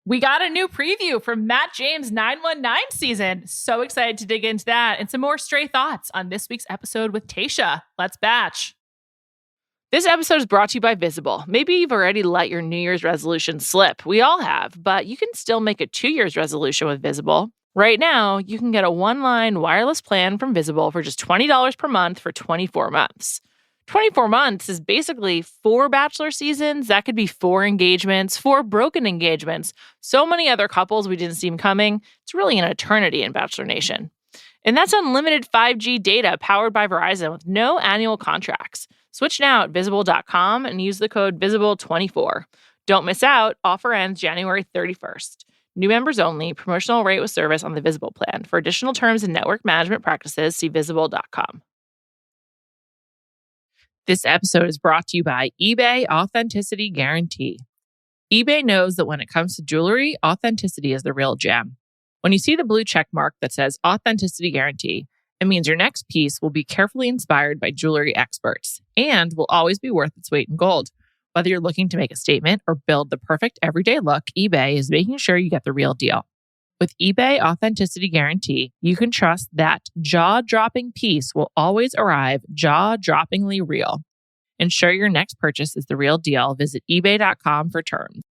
We got a new preview from Matt James' 919 season. So excited to dig into that and some more stray thoughts on this week's episode with Tayshia. Let's batch. This episode is brought to you by Visible. Maybe you've already let your New Year's resolution slip. We all have, but you can still make a 2 year's resolution with Visible. Right now, you can get a one-line wireless plan from Visible for just $20 per month for 24 months. 24 months is basically 4 Bachelor seasons. That could be 4 engagements, 4 broken engagements, so many other couples we didn't see coming. It's really an eternity in Bachelor Nation. And that's unlimited 5G data powered by Verizon with no annual contracts. Switch now at Visible.com and use the code Visible24. Don't miss out. Offer ends January 31st. New members only. Promotional rate with service on the Visible plan. For additional terms and network management practices, see Visible.com. This episode is brought to you by eBay Authenticity Guarantee. eBay knows that when it comes to jewelry, authenticity is the real gem. When you see the blue check mark that says Authenticity Guarantee, it means your next piece will be carefully inspired by jewelry experts and will always be worth its weight in gold. Whether you're looking to make a statement or build the perfect everyday look, eBay is making sure you get the real deal. With eBay Authenticity Guarantee, you can trust that jaw-dropping piece will always arrive jaw-droppingly real. Ensure your next purchase is the real deal. Visit ebay.com for terms.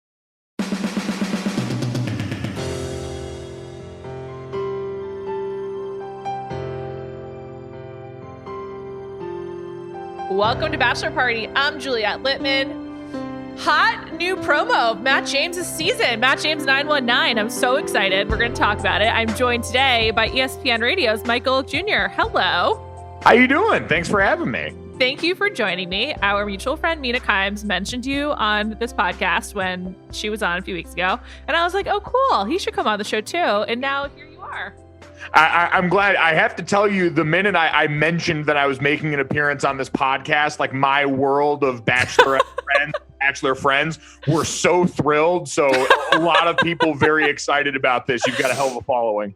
Welcome to Bachelor Party. I'm Juliet Litman. Hot new promo of Matt James' season, Matt James 919. I'm so excited. We're going to talk about it. I'm joined today by ESPN Radio's Mike Golic Jr. Hello. How you doing? Thanks for having me. Thank you for joining me. Our mutual friend Mina Kimes mentioned you on this podcast when she was on a few weeks ago. And I was like, oh, cool. He should come on the show too. And now here you are. I'm glad. I have to tell you, the minute I mentioned that I was making an appearance on this podcast, like my world of Bachelorette friends, Bachelor friends were so thrilled. So a lot of people very excited about this. You've got a hell of a following.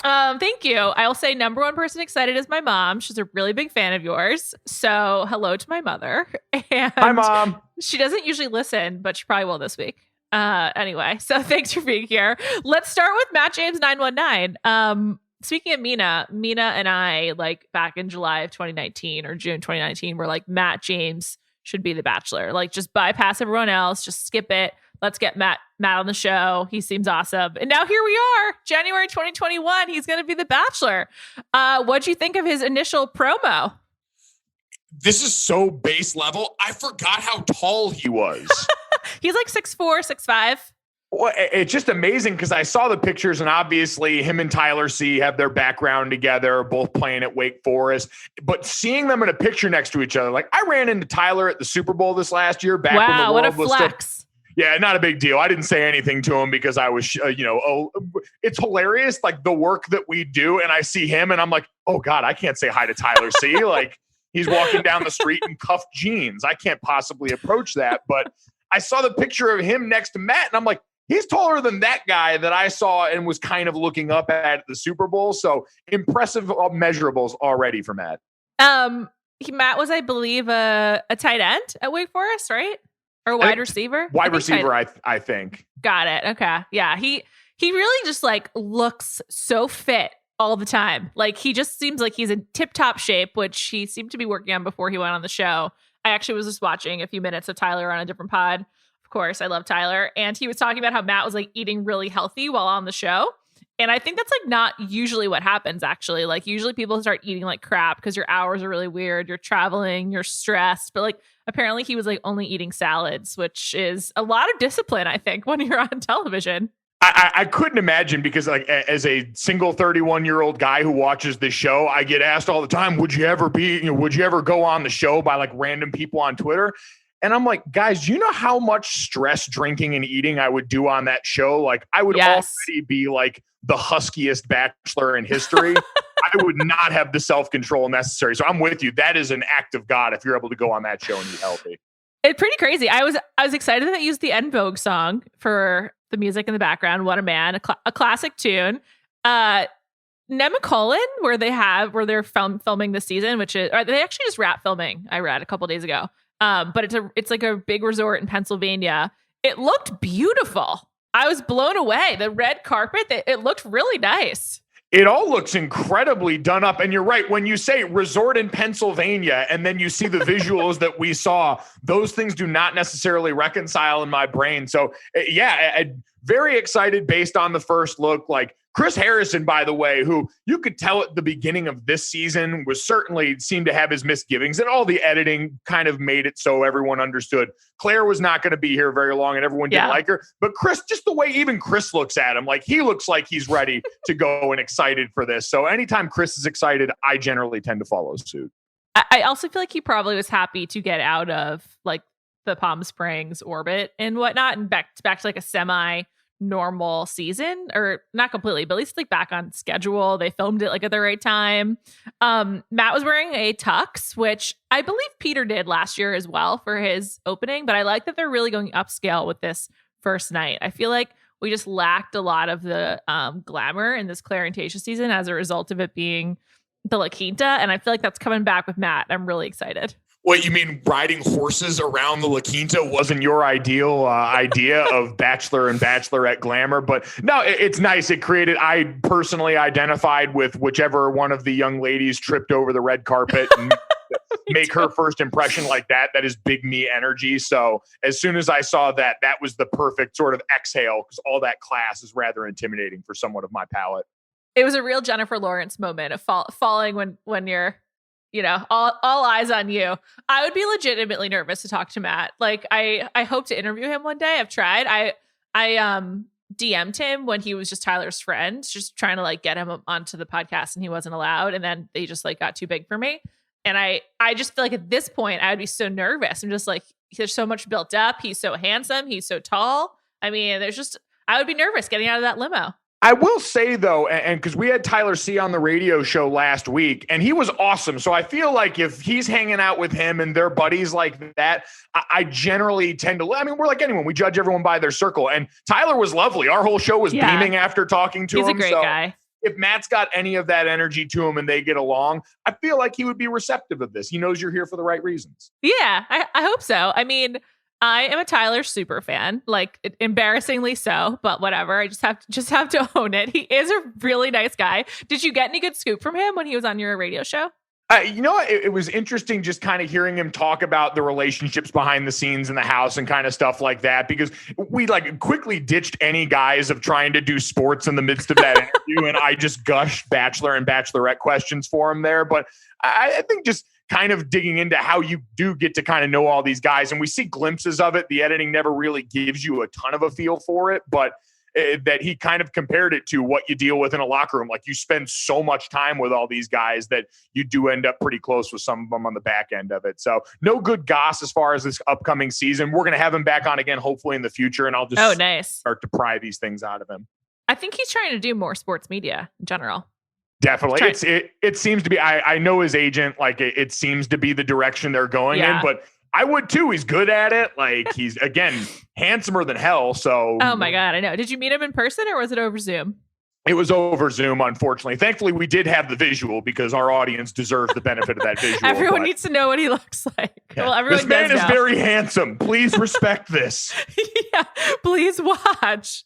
Thank you. I'll say number one person excited is my mom. She's a really big fan of yours. So hello to my mother. And hi, Mom. She doesn't usually listen, but she probably will this week. Anyway, so thanks for being here. Let's start with Matt James 919. Speaking of Mina and I, like back in July of 2019 or June 2019, were like, Matt James should be the Bachelor. Like, just bypass everyone else, just skip it. Let's get Matt on the show. He seems awesome. And now here we are, January 2021. He's going to be the Bachelor. What'd you think of his initial promo? This is so base level. I forgot how tall he was. He's like 6'4", 6'5". Well, it's just amazing because I saw the pictures and obviously him and Tyler C have their background together, both playing at Wake Forest. But seeing them in a picture next to each other, like I ran into Tyler at the Super Bowl this last year. Back when the world was flex. Yeah, not a big deal. I didn't say anything to him because I was, it's hilarious. Like the work that we do, and I see him, and I'm like, oh God, I can't say hi to Tyler C. Like he's walking down the street in cuffed jeans. I can't possibly approach that. But I saw the picture of him next to Matt, and I'm like, he's taller than that guy that I saw and was kind of looking up at the Super Bowl. So impressive measurables already for Matt. Matt was, I believe, a tight end at Wake Forest, right? Or wide receiver? Wide receiver, I think. Got it. Okay. Yeah. He really just like looks so fit all the time. Like he just seems like he's in tip-top shape, which he seemed to be working on before he went on the show. I actually was just watching a few minutes of Tyler on a different pod. Of course, I love Tyler. And he was talking about how Matt was like eating really healthy while on the show. And I think that's like not usually what happens, actually. Like usually people start eating like crap because your hours are really weird. You're traveling, you're stressed. But like apparently he was like only eating salads, which is a lot of discipline, I think, when you're on television. I couldn't imagine because like as a single 31-year-old guy who watches this show, I get asked all the time, would you ever go on the show by like random people on Twitter? And I'm like, guys, do you know how much stress drinking and eating I would do on that show? Like I would already be like the huskiest Bachelor in history. I would not have the self-control necessary. So I'm with you. That is an act of God if you're able to go on that show and be healthy. It's pretty crazy. I was excited that they used the En Vogue song for the music in the background. What a Man, a classic tune. Nemacolin, where they're filming this season, which is, or they actually just wrapped filming. I read a couple days ago. But it's like a big resort in Pennsylvania. It looked beautiful. I was blown away. The red carpet, it looked really nice. It all looks incredibly done up. And you're right. When you say resort in Pennsylvania and then you see the visuals that we saw, those things do not necessarily reconcile in my brain. So yeah, very excited based on the first look. Like Chris Harrison, by the way, who you could tell at the beginning of this season was certainly seemed to have his misgivings, and all the editing kind of made it so everyone understood Claire was not going to be here very long and everyone didn't like her. But Chris, just the way even Chris looks at him, like he looks like he's ready to go and excited for this. So anytime Chris is excited, I generally tend to follow suit. I also feel like he probably was happy to get out of like the Palm Springs orbit and whatnot and back to like a semi-normal season, or not completely, but at least like back on schedule. They filmed it like at the right time. Matt was wearing a tux, which I believe Peter did last year as well for his opening, but I like that they're really going upscale with this first night. I feel like we just lacked a lot of the glamour in this Claire and Tayshia season as a result of it being the La Quinta, and I feel like that's coming back with Matt. I'm really excited. What, you mean riding horses around the La Quinta wasn't your ideal idea of Bachelor and Bachelorette glamour? But no, it's nice. It created, I personally identified with whichever one of the young ladies tripped over the red carpet and make her first impression like that. That is big me energy. So as soon as I saw that, that was the perfect sort of exhale, because all that class is rather intimidating for someone of my palate. It was a real Jennifer Lawrence moment of falling when you're, you know, all eyes on you. I would be legitimately nervous to talk to Matt. Like I hope to interview him one day. I've tried. I DM'd him when he was just Tyler's friend, just trying to like get him onto the podcast, and he wasn't allowed. And then they just like got too big for me. And I just feel like at this point I would be so nervous. I'm just like, there's so much built up. He's so handsome. He's so tall. I mean, I would be nervous getting out of that limo. I will say, though, and because we had Tyler C on the radio show last week, and he was awesome. So I feel like if he's hanging out with him and their buddies like that, I generally tend to, I mean, we're like anyone. We judge everyone by their circle. And Tyler was lovely. Our whole show was beaming after talking to him. He's a great guy. If Matt's got any of that energy to him and they get along, I feel like he would be receptive of this. He knows you're here for the right reasons. Yeah, I hope so. I mean, I am a Tyler super fan, like embarrassingly so, but whatever. I just have to own it. He is a really nice guy. Did you get any good scoop from him when he was on your radio show? You know, it was interesting just kind of hearing him talk about the relationships behind the scenes in the house and kind of stuff like that, because we like quickly ditched any guise of trying to do sports in the midst of that interview. And I just gushed Bachelor and Bachelorette questions for him there. But I think just kind of digging into how you do get to kind of know all these guys, and we see glimpses of it. The editing never really gives you a ton of a feel for it, but that he kind of compared it to what you deal with in a locker room. Like you spend so much time with all these guys that you do end up pretty close with some of them on the back end of it. So no good goss as far as this upcoming season. We're going to have him back on again, hopefully in the future. And I'll just start to pry these things out of him. I think he's trying to do more sports media in general. Definitely. It seems to be, I know his agent, like it seems to be the direction they're going in, but I would too. He's good at it. Like he's, again, handsomer than hell. So. Oh my God. I know. Did you meet him in person or was it over Zoom? It was over Zoom, unfortunately. Thankfully, we did have the visual because our audience deserves the benefit of that visual. Everyone needs to know what he looks like. Yeah. Well, everyone this man is know. very handsome. Please respect this. Yeah, please watch.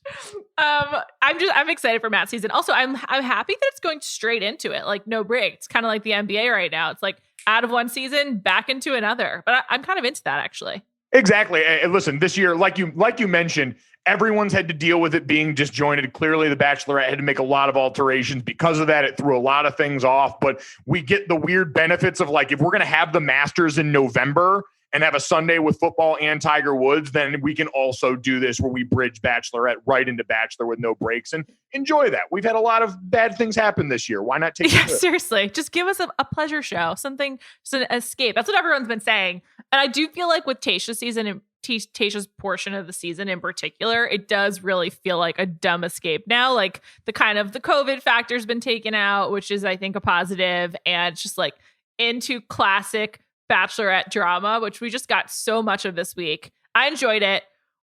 I'm excited for Matt's season. Also, I'm happy that it's going straight into it, like no break. It's kind of like the NBA right now. It's like out of one season, back into another. But I'm kind of into that actually. Exactly. And listen, this year, like you mentioned, everyone's had to deal with it being disjointed. Clearly, the Bachelorette had to make a lot of alterations. Because of that, it threw a lot of things off. But we get the weird benefits of, like, if we're going to have the Masters in November and have a Sunday with football and Tiger Woods, then we can also do this where we bridge Bachelorette right into Bachelor with no breaks and enjoy that. We've had a lot of bad things happen this year. Why not take it? Seriously. Just give us a pleasure show, something, just an escape. That's what everyone's been saying. And I do feel like with Tayshia's season and Tayshia's portion of the season in particular, it does really feel like a dumb escape now. Like the COVID factor's been taken out, which is, I think, a positive, and it's just like into classic Bachelorette drama, which we just got so much of this week. I enjoyed it.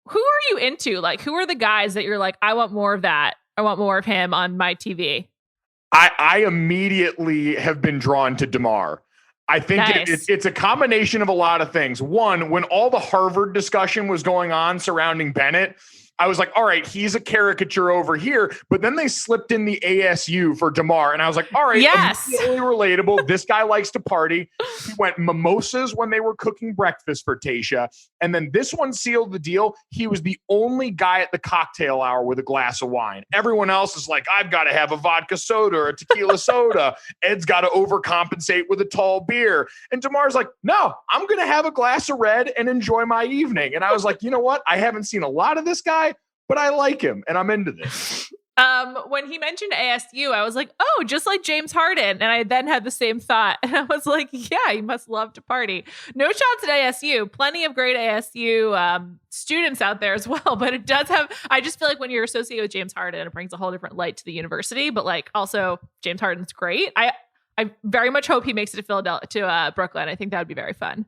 Who are you into? Like, who are the guys that you're like, I want more of that. I want more of him on my TV. I immediately have been drawn to DeMar. I think it's a combination of a lot of things. One, when all the Harvard discussion was going on surrounding Bennett, I was like, all right, he's a caricature over here. But then they slipped in the ASU for DeMar. And I was like, all right, yes, immediately relatable. This guy likes to party. He went mimosas when they were cooking breakfast for Tayshia. And then this one sealed the deal. He was the only guy at the cocktail hour with a glass of wine. Everyone else is like, I've got to have a vodka soda or a tequila soda. Ed's got to overcompensate with a tall beer. And DeMar's like, no, I'm going to have a glass of red and enjoy my evening. And I was like, you know what? I haven't seen a lot of this guy, but I like him and I'm into this. When he mentioned ASU, I was like, oh, just like James Harden. And I then had the same thought. And I was like, yeah, he must love to party. No shots at ASU. Plenty of great ASU students out there as well. But it does have, I just feel like when you're associated with James Harden, it brings a whole different light to the university. But like also James Harden's great. I very much hope he makes it to Philadelphia, to Brooklyn. I think that would be very fun.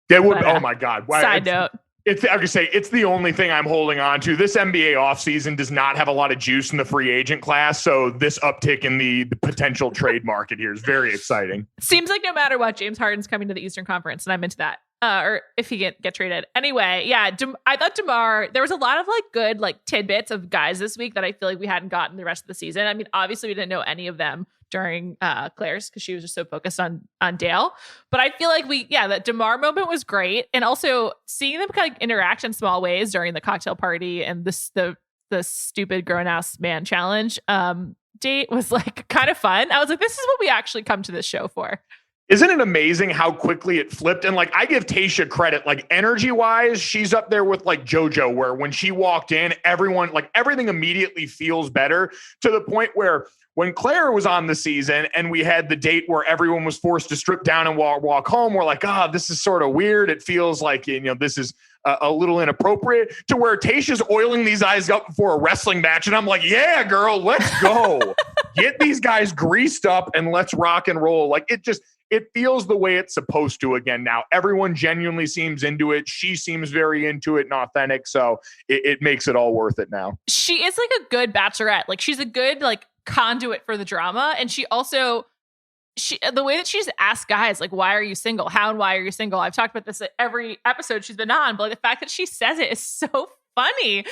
That would, oh my God. Side note. I could say it's the only thing I'm holding on to. This NBA offseason does not have a lot of juice in the free agent class. So this uptick in the potential trade market here is very exciting. Seems like no matter what, James Harden's coming to the Eastern Conference, and I'm into that. Or if he get traded. Anyway, yeah, I thought DeMar, there was a lot of like good like tidbits of guys this week that I feel like we hadn't gotten the rest of the season. I mean, obviously we didn't know any of them during Claire's because she was just so focused on Dale. But I feel like that DeMar moment was great. And also seeing them kind of interact in small ways during the cocktail party and the stupid grown-ass man challenge date was like kind of fun. I was like, this is what we actually come to this show for. Isn't it amazing how quickly it flipped? And like, I give Tayshia credit, like energy wise, she's up there with like JoJo, where when she walked in, everyone, like everything immediately feels better, to the point where when Claire was on the season and we had the date where everyone was forced to strip down and walk home, we're like, this is sort of weird. It feels like, this is a little inappropriate, to where Tayshia's oiling these eyes up before a wrestling match. And I'm like, yeah, girl, let's go. Get these guys greased up and let's rock and roll. Like it feels the way it's supposed to again now. Everyone genuinely seems into it. She seems very into it and authentic. So it makes it all worth it now. She is like a good bachelorette. Like she's a good like conduit for the drama. And she also, the way that she's asked guys, like, why are you single? How and why are you single? I've talked about this at every episode she's been on, but like, the fact that she says it is so funny.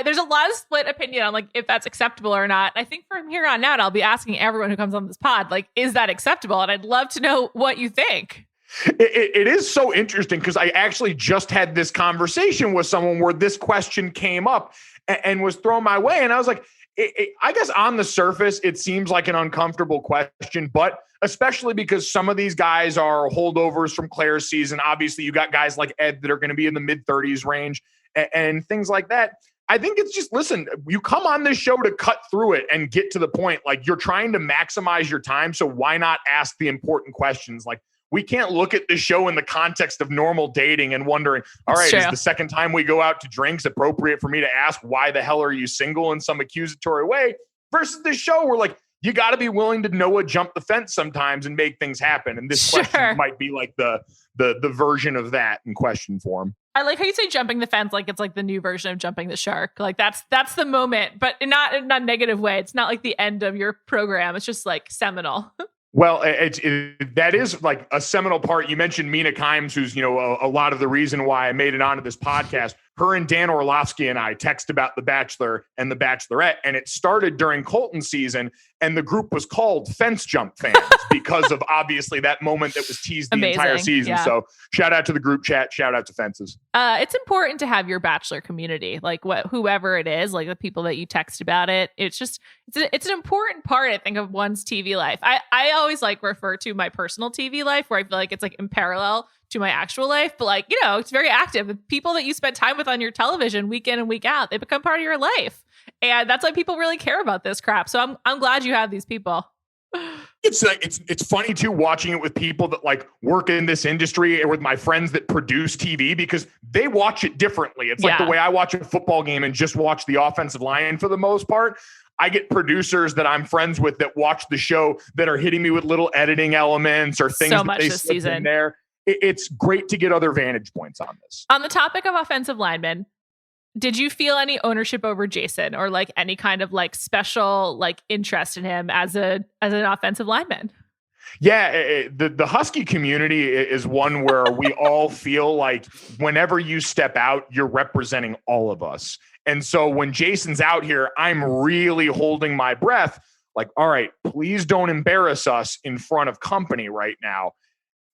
There's a lot of split opinion on like if that's acceptable or not. I think from here on out, I'll be asking everyone who comes on this pod, like, is that acceptable? And I'd love to know what you think. It is so interesting because I actually just had this conversation with someone where this question came up and was thrown my way. And I was like, I guess on the surface, it seems like an uncomfortable question, but especially because some of these guys are holdovers from Claire's season. Obviously, you got guys like Ed that are going to be in the mid-30s range and things like that. I think it's just, listen, you come on this show to cut through it and get to the point. Like, you're trying to maximize your time, so why not ask the important questions? Like, we can't look at this show in the context of normal dating and wondering, all right, is the second time we go out to drinks appropriate for me to ask, why the hell are you single, in some accusatory way? Versus this show where, like, you got to be willing to Noah jump the fence sometimes and make things happen. And this question might be like the version of that in question form. I like how you say jumping the fence, like it's like the new version of jumping the shark. Like that's the moment, but not in a negative way. It's not like the end of your program. It's just like seminal. Well, that is like a seminal part. You mentioned Mina Kimes, who's, a lot of the reason why I made it onto this podcast. Her and Dan Orlovsky and I text about The Bachelor and The Bachelorette, and it started during Colton's season, and the group was called Fence Jump Fans because of obviously that moment that was teased the entire season. Yeah. So shout out to the group chat, shout out to Fences. It's important to have your Bachelor community, like whoever it is, like the people that you text about it. It's an important part, I think, of one's TV life. I always like refer to my personal TV life where I feel like it's like in parallel to my actual life, but like, it's very active. The people that you spend time with on your television week in and week out, they become part of your life. And that's why people really care about this crap. So I'm glad you have these people. It's like, it's funny too, watching it with people that like work in this industry and with my friends that produce TV, because they watch it differently. It's like the way I watch a football game and just watch the offensive line for the most part. I get producers that I'm friends with that watch the show that are hitting me with little editing elements or things that they slip in there. It's great to get other vantage points on this. On the topic of offensive linemen, did you feel any ownership over Jason or like any kind of like special like interest in him as an offensive lineman? Yeah, the Husky community is one where we all feel like whenever you step out, you're representing all of us. And so when Jason's out here, I'm really holding my breath like, all right, please don't embarrass us in front of company right now.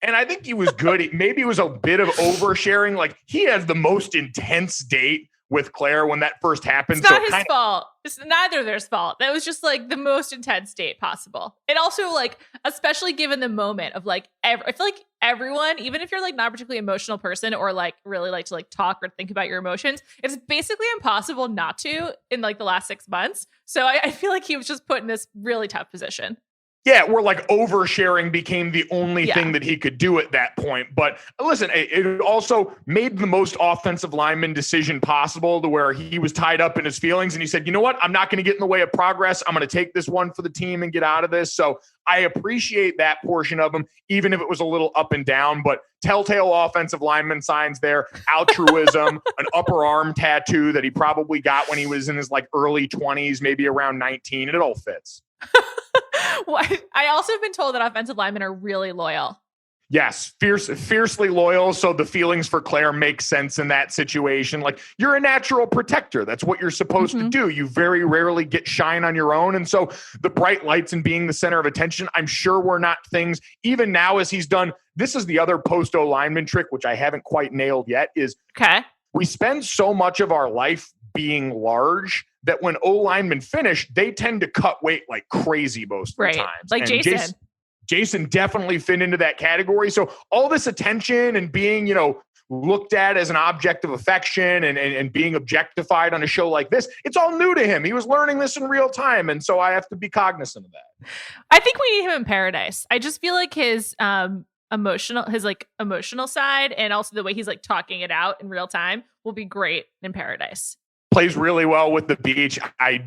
And I think he was good. Maybe it was a bit of oversharing. Like, he has the most intense date with Claire when that first happened. It's not his fault. It's neither of theirs fault. That was just like the most intense date possible. And also, like, especially given the moment of like, I feel like everyone, even if you're like not a particularly emotional person or like really like to like talk or think about your emotions, it's basically impossible not to in like the last 6 months. So I feel like he was just put in this really tough position. Yeah, where like oversharing became the only thing that he could do at that point. But listen, it also made the most offensive lineman decision possible to where he was tied up in his feelings. And he said, you know what? I'm not going to get in the way of progress. I'm going to take this one for the team and get out of this. So I appreciate that portion of him, even if it was a little up and down. But telltale offensive lineman signs there, altruism, an upper arm tattoo that he probably got when he was in his like early 20s, maybe around 19. It all fits. I also have been told that offensive linemen are really loyal. Yes, fiercely loyal. So the feelings for Claire make sense in that situation. Like, you're a natural protector. That's what you're supposed to do. You very rarely get shine on your own. And so the bright lights and being the center of attention, I'm sure were not things, even now as he's done. This is the other post-O lineman trick, which I haven't quite nailed yet, is we spend so much of our life being large that when O linemen finish, they tend to cut weight like crazy most of the time. Like and Jason definitely fit into that category. So all this attention and being, looked at as an object of affection and being objectified on a show like this, it's all new to him. He was learning this in real time. And so I have to be cognizant of that. I think we need him in Paradise. I just feel like his emotional side and also the way he's like talking it out in real time will be great in Paradise. Plays really well with the beach. I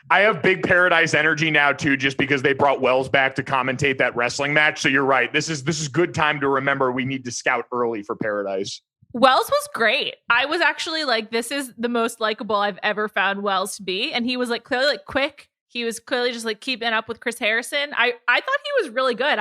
have big Paradise energy now too, just because they brought Wells back to commentate that wrestling match. So you're right. This is good time to remember we need to scout early for Paradise. Wells was great. I was actually like, this is the most likable I've ever found Wells to be. And he was like clearly like quick. He was clearly just like keeping up with Chris Harrison. I thought he was really good.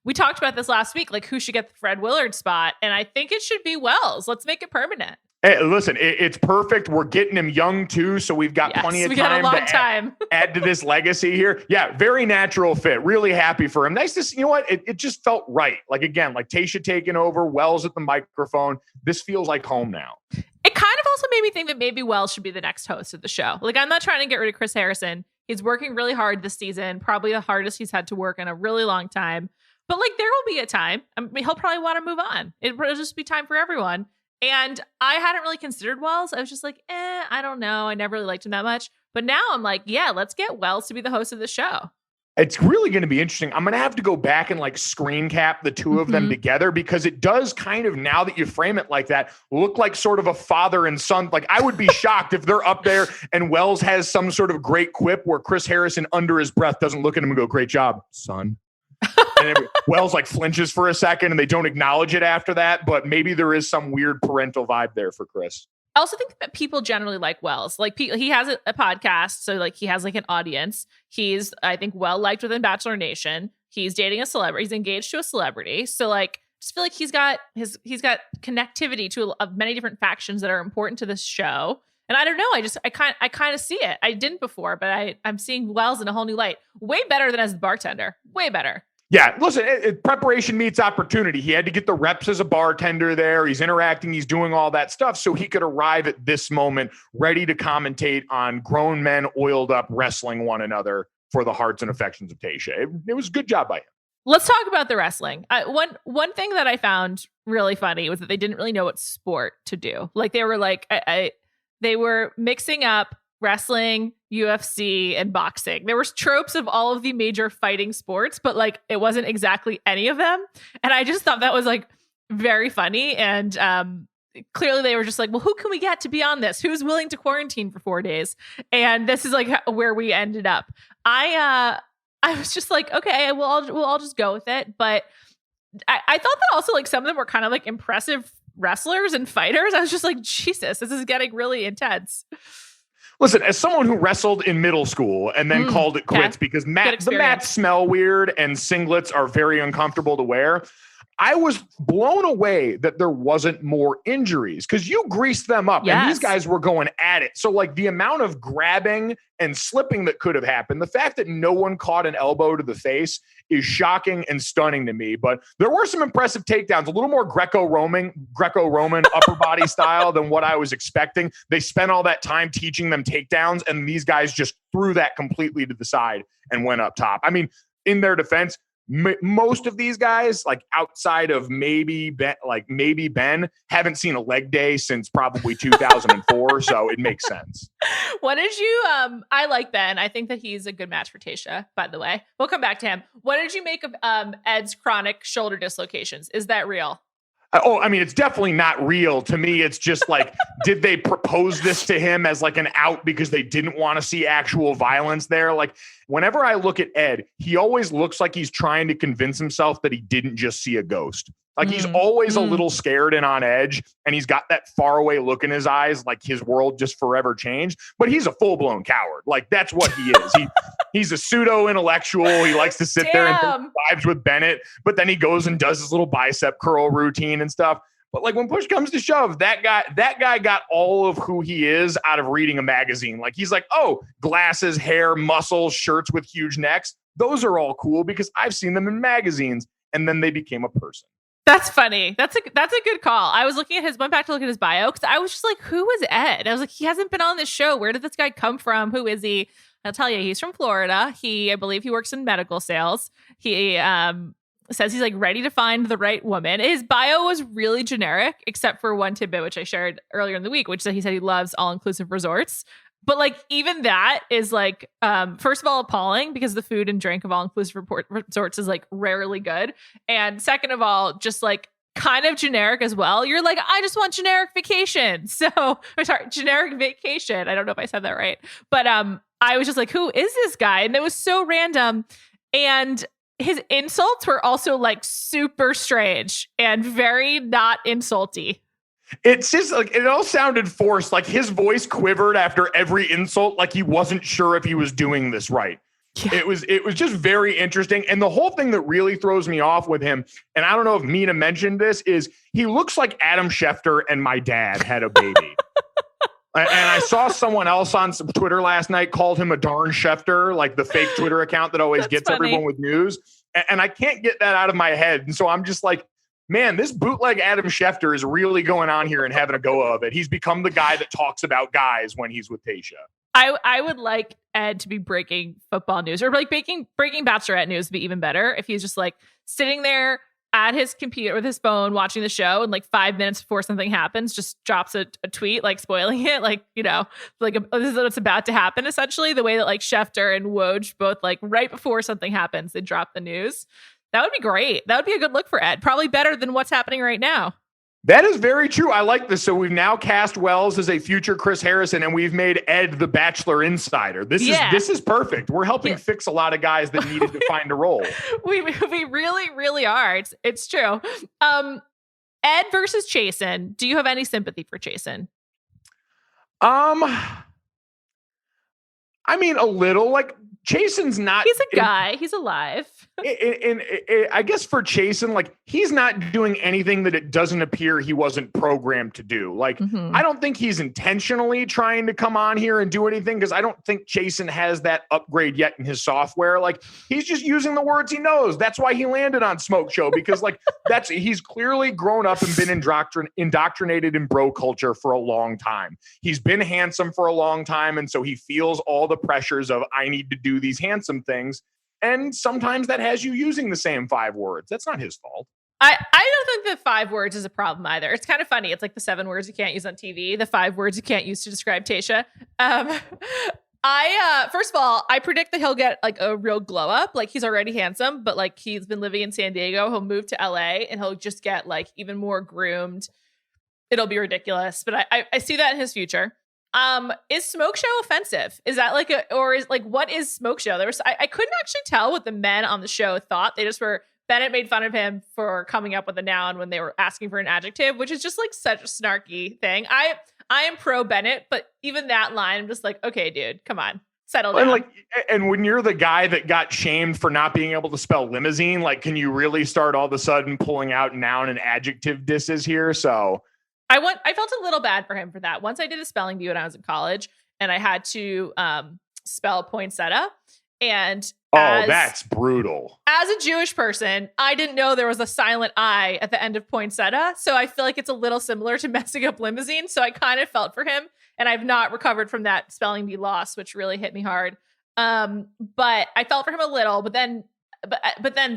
We talked about this last week, like who should get the Fred Willard spot. And I think it should be Wells. Let's make it permanent. Hey, listen, it's perfect. We're getting him young too, so we've got plenty of time to add to this legacy here. Yeah, very natural fit. Really happy for him. Nice to see. You know what? It just felt right. Like, again, like Tayshia taking over, Wells at the microphone. This feels like home now. It kind of also made me think that maybe Wells should be the next host of the show. Like, I'm not trying to get rid of Chris Harrison. He's working really hard this season, probably the hardest he's had to work in a really long time. But like, there will be a time. I mean, he'll probably want to move on. It'll just be time for everyone. And I hadn't really considered Wells. I was just like, I don't know. I never really liked him that much. But now I'm like, yeah, let's get Wells to be the host of the show. It's really going to be interesting. I'm going to have to go back and like screen cap the two of them together, because it does kind of, now that you frame it like that, look like sort of a father and son. Like, I would be shocked if they're up there and Wells has some sort of great quip where Chris Harrison under his breath doesn't look at him and go, "Great job, son." And Wells like flinches for a second and they don't acknowledge it after that. But maybe there is some weird parental vibe there for Chris. I also think that people generally like Wells. Like, he has a podcast, so like he has like an audience. He's, I think, well liked within Bachelor Nation. He's dating a celebrity. He's engaged to a celebrity. So like, just feel like he's got connectivity to many different factions that are important to this show. And I don't know. I kind of see it. I didn't before, but I'm seeing Wells in a whole new light. Way better than as the bartender. Way better. Yeah, listen, preparation meets opportunity. He had to get the reps as a bartender there. He's interacting. He's doing all that stuff so he could arrive at this moment ready to commentate on grown men oiled up wrestling one another for the hearts and affections of Tayshia. It was a good job by him. Let's talk about the wrestling. One thing that I found really funny was that they didn't really know what sport to do. Like, they were like, they were mixing up wrestling, UFC, and boxing. There was tropes of all of the major fighting sports, but like, it wasn't exactly any of them. And I just thought that was like very funny. And clearly they were just like, well, who can we get to be on this? Who's willing to quarantine for 4 days? And this is like where we ended up. I was just like, okay, we'll all just go with it. But I thought that also like some of them were kind of like impressive wrestlers and fighters. I was just like, Jesus, this is getting really intense. Listen, as someone who wrestled in middle school and then called it quits because the mats smell weird and singlets are very uncomfortable to wear, I was blown away that there wasn't more injuries because you greased them up and these guys were going at it. So like the amount of grabbing and slipping that could have happened, the fact that no one caught an elbow to the face is shocking and stunning to me. But there were some impressive takedowns, a little more Greco-Roman upper body style than what I was expecting. They spent all that time teaching them takedowns and these guys just threw that completely to the side and went up top. I mean, in their defense, most of these guys, like outside of maybe Ben, haven't seen a leg day since probably 2004. So it makes sense. What did you, I like Ben. I think that he's a good match for Tayshia, by the way. We'll come back to him. What did you make of Ed's chronic shoulder dislocations? Is that real? Oh, I mean, it's definitely not real. To me, it's just like, did they propose this to him as like an out because they didn't want to see actual violence there? Like, whenever I look at Ed, he always looks like he's trying to convince himself that he didn't just see a ghost. Like he's always a little scared and on edge, and he's got that faraway look in his eyes, like his world just forever changed. But he's a full-blown coward. Like that's what he is. He's a pseudo-intellectual. He likes to sit there and take vibes with Bennett, but then he goes and does his little bicep curl routine and stuff. But like when push comes to shove, that guy got all of who he is out of reading a magazine. Like he's like, oh, glasses, hair, muscles, shirts with huge necks. Those are all cool because I've seen them in magazines, and then they became a person. That's funny. That's a good call. I was went back to look at his bio because I was just like, who is Ed? I was like, he hasn't been on this show. Where did this guy come from? Who is he? I'll tell you, he's from Florida. I believe he works in medical sales. He says he's like ready to find the right woman. His bio was really generic, except for one tidbit, which I shared earlier in the week, which he said he loves all-inclusive resorts. But like even that is like, first of all, appalling because the food and drink of all-inclusive resorts is like rarely good. And second of all, just like kind of generic as well. You're like, I just want generic vacation. Generic vacation. I don't know if I said that right. But I was just like, who is this guy? And it was so random. And his insults were also like super strange and very not insulty. It's just like it all sounded forced. Like his voice quivered after every insult, like he wasn't sure if he was doing this right. Yeah. It was just very interesting. And the whole thing that really throws me off with him, and I don't know if Mina mentioned this, is he looks like Adam Schefter and my dad had a baby. And I saw someone else on Twitter last night called him a darn Schefter, like the fake Twitter account that always gets funny. Everyone with news. And I can't get that out of my head. And so I'm just like, man, this bootleg Adam Schefter is really going on here and having a go of it. He's become the guy that talks about guys when he's with Tayshia. I would like Ed to be breaking football news or like breaking Bachelorette news would be even better if he's just like sitting there at his computer with his phone watching the show and like 5 minutes before something happens just drops a tweet like spoiling it, like, you know, like this is what's about to happen essentially, the way that like Schefter and Woj both like right before something happens they drop the news. That would be great. That would be a good look for Ed. Probably better than what's happening right now. That is very true. I like this. So we've now cast Wells as a future Chris Harrison, and we've made Ed the Bachelor insider. This is perfect. We're helping fix a lot of guys that needed to find a role. We really, really are. It's true. Ed versus Chasen. Do you have any sympathy for Chasen? I mean, a little. Like Chasen's not. He's a guy. He's alive. I guess for Chasen, like he's not doing anything that it doesn't appear he wasn't programmed to do. Like I don't think he's intentionally trying to come on here and do anything because I don't think Chasen has that upgrade yet in his software. Like he's just using the words he knows. That's why he landed on Smoke Show because like he's clearly grown up and been indoctrinated in bro culture for a long time. He's been handsome for a long time, and so he feels all the pressures of I need to do these handsome things. And sometimes that has you using the same 5 words. That's not his fault. I don't think that 5 words is a problem either. It's kind of funny. It's like the 7 words you can't use on TV, the 5 words you can't use to describe Tayshia. First of all, I predict that he'll get like a real glow up. Like he's already handsome, but like he's been living in San Diego. He'll move to LA and he'll just get like even more groomed. It'll be ridiculous. But I see that in his future. Is Smoke Show offensive? Is that like what is Smoke Show? I couldn't actually tell what the men on the show thought. Bennett made fun of him for coming up with a noun when they were asking for an adjective, which is just like such a snarky thing. I am pro Bennett, but even that line, I'm just like, okay, dude, come on, settle down. And when you're the guy that got shamed for not being able to spell limousine, like, can you really start all of a sudden pulling out noun and adjective disses here? So I felt a little bad for him for that. Once I did a spelling bee when I was in college, and I had to spell poinsettia. And that's brutal. As a Jewish person, I didn't know there was a silent I at the end of poinsettia. So I feel like it's a little similar to messing up limousine. So I kind of felt for him. And I've not recovered from that spelling bee loss, which really hit me hard. But I felt for him a little. But then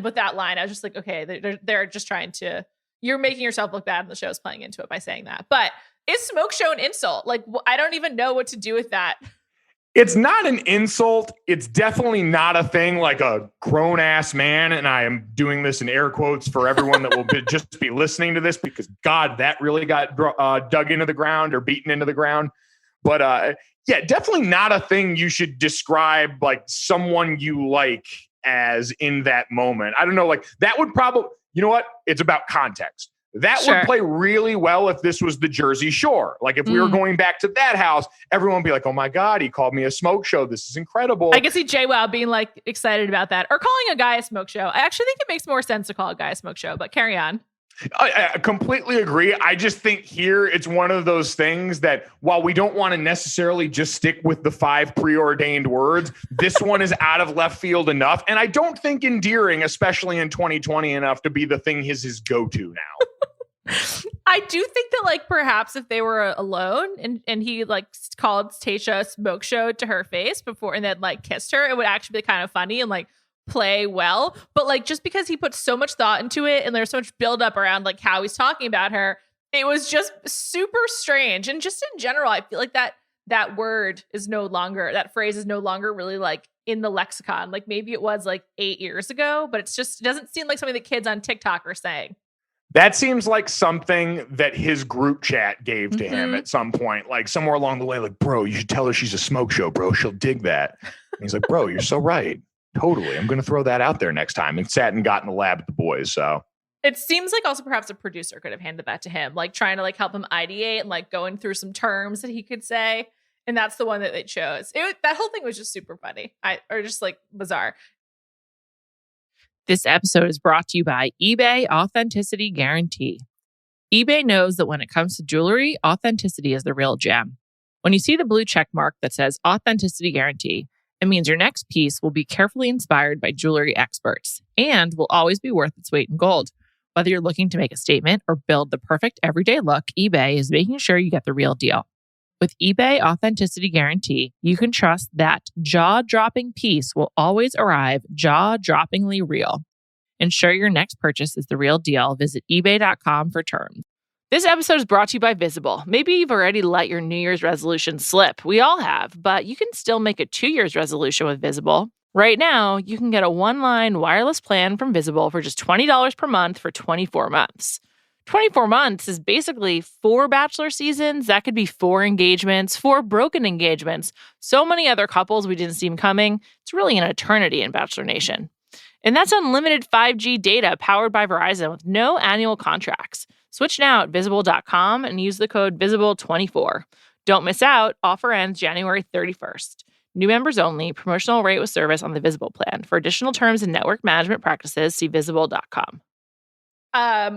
with that line, I was just like, okay, they're just trying to. You're making yourself look bad, and the show's playing into it by saying that. But is smoke show an insult? Like, I don't even know what to do with that. It's not an insult. It's definitely not a thing like a grown ass man. And I am doing this in air quotes for everyone that will just be listening to this, because God, that really got dug into the ground or beaten into the ground. But yeah, definitely not a thing you should describe like someone you like as in that moment. I don't know. Like that would probably, you know what? It's about context. That would play really well if this was the Jersey Shore. Like if we were going back to that house, everyone would be like, oh my God, he called me a smoke show. This is incredible. I can see JWoww being like excited about that, or calling a guy a smoke show. I actually think it makes more sense to call a guy a smoke show, but carry on. I completely agree. I just think here it's one of those things that while we don't want to necessarily just stick with the 5 preordained words, this one is out of left field enough. And I don't think endearing, especially in 2020, enough to be the thing his go-to now. I do think that like perhaps if they were alone and he like called Tayshia a smoke show to her face before and then like kissed her, it would actually be kind of funny and like play well. But like just because he put so much thought into it and there's so much buildup around like how he's talking about her, it was just super strange. And just in general, I feel like that word is no longer, that phrase is no longer really like in the lexicon. Like maybe it was like 8 years ago, but it doesn't seem like something that kids on TikTok are saying. That seems like something that his group chat gave to him at some point, like somewhere along the way, like, bro, you should tell her she's a smoke show, bro. She'll dig that. And he's like, bro, you're so right. Totally. I'm going to throw that out there next time. And sat and got in the lab with the boys. So it seems like also perhaps a producer could have handed that to him, like trying to like help him ideate and like going through some terms that he could say. And that's the one that they chose. That whole thing was just super funny. Or just like bizarre. This episode is brought to you by eBay Authenticity Guarantee. eBay knows that when it comes to jewelry, authenticity is the real gem. When you see the blue check mark that says Authenticity Guarantee, it means your next piece will be carefully inspired by jewelry experts and will always be worth its weight in gold. Whether you're looking to make a statement or build the perfect everyday look, eBay is making sure you get the real deal. With eBay Authenticity Guarantee, you can trust that jaw-dropping piece will always arrive jaw-droppingly real. Ensure your next purchase is the real deal. Visit ebay.com for terms. This episode is brought to you by Visible. Maybe you've already let your New Year's resolution slip. We all have, but you can still make a 2 year's resolution with Visible. Right now, you can get a one-line wireless plan from Visible for just $20 per month for 24 months. 24 months is basically 4 Bachelor seasons. That could be 4 engagements, 4 broken engagements, so many other couples we didn't see coming. It's really an eternity in Bachelor Nation. And that's unlimited 5G data powered by Verizon with no annual contracts. Switch now at Visible.com and use the code VISIBLE24. Don't miss out. Offer ends January 31st. New members only. Promotional rate with service on the Visible plan. For additional terms and network management practices, see Visible.com.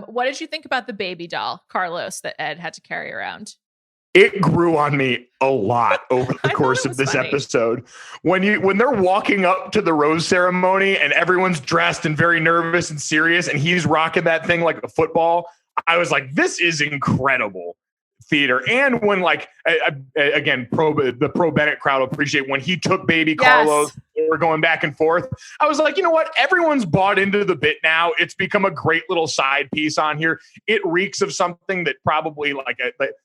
What did you think about the baby doll, Carlos, that Ed had to carry around? It grew on me a lot over the course of this episode. When they're walking up to the rose ceremony and everyone's dressed and very nervous and serious and he's rocking that thing like a football, I was like, this is incredible theater. And when like, again, the pro Bennett crowd will appreciate when he took baby Carlos, they were going back and forth. I was like, you know what? Everyone's bought into the bit now. It's become a great little side piece on here. It reeks of something that probably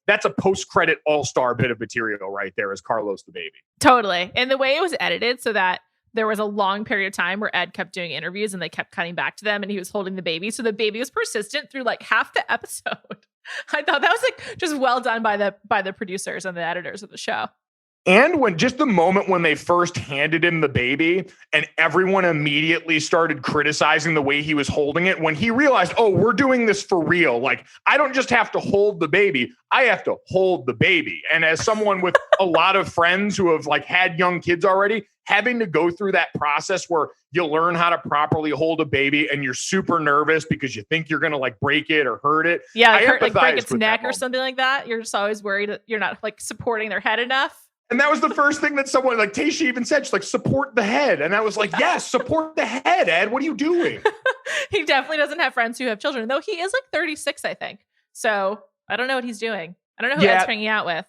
that's a post-credit all-star bit of material right there as Carlos the baby. Totally. And the way it was edited so that there was a long period of time where Ed kept doing interviews and they kept cutting back to them and he was holding the baby. So the baby was persistent through like half the episode. I thought that was like just well done by the producers and the editors of the show. And when just the moment when they first handed him the baby and everyone immediately started criticizing the way he was holding it, when he realized, oh, we're doing this for real. Like, I don't just have to hold the baby, I have to hold the baby. And as someone with a lot of friends who have like had young kids already, having to go through that process where you learn how to properly hold a baby and you're super nervous because you think you're going to like break it or hurt it. Yeah, like break its neck or something like that. You're just always worried that you're not like supporting their head enough. And that was the first thing that someone like Tayshia even said. She's like, support the head. And I was like, yes, support the head, Ed. What are you doing? He definitely doesn't have friends who have children, though he is like 36, I think. So I don't know what he's doing. I don't know who Ed's hanging out with.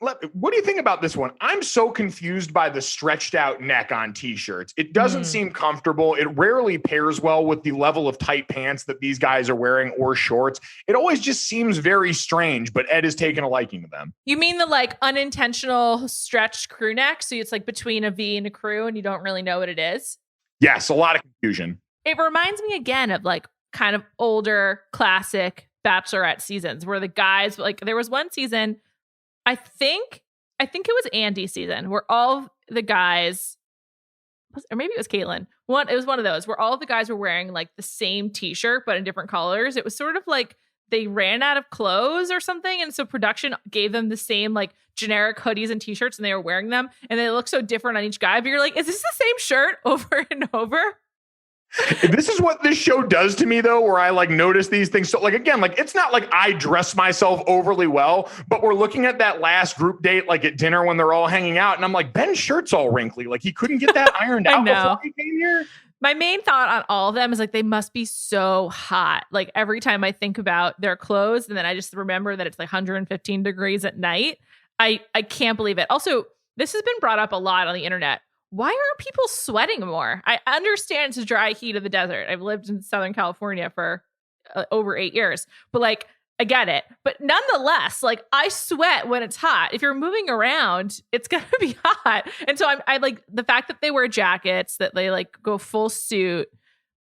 What do you think about this one? I'm so confused by the stretched out neck on t-shirts. It doesn't seem comfortable. It rarely pairs well with the level of tight pants that these guys are wearing or shorts. It always just seems very strange, but Ed has taken a liking to them. You mean the like unintentional stretched crew neck? So it's like between a V and a crew and you don't really know what it is? Yes, a lot of confusion. It reminds me again of like kind of older classic Bachelorette seasons where the guys, like there was one season, I think it was Andy's season where all the guys, or maybe it was Caitlin. It was one of those where all of the guys were wearing like the same t-shirt, but in different colors. It was sort of like they ran out of clothes or something. And so production gave them the same like generic hoodies and t-shirts and they were wearing them. And they look so different on each guy. But you're like, is this the same shirt over and over? This is what this show does to me, though, where I like notice these things. So like, again, like it's not like I dress myself overly well, but we're looking at that last group date, like at dinner when they're all hanging out. And I'm like, Ben's shirt's all wrinkly. Like he couldn't get that ironed out before he came here. My main thought on all of them is like, they must be so hot. Like every time I think about their clothes and then I just remember that it's like 115 degrees at night. I can't believe it. Also, this has been brought up a lot on the internet. Why aren't people sweating more? I understand it's the dry heat of the desert. I've lived in Southern California for over 8 years, but like, I get it. But nonetheless, like I sweat when it's hot. If you're moving around, it's going to be hot. And so I like the fact that they wear jackets, that they like go full suit.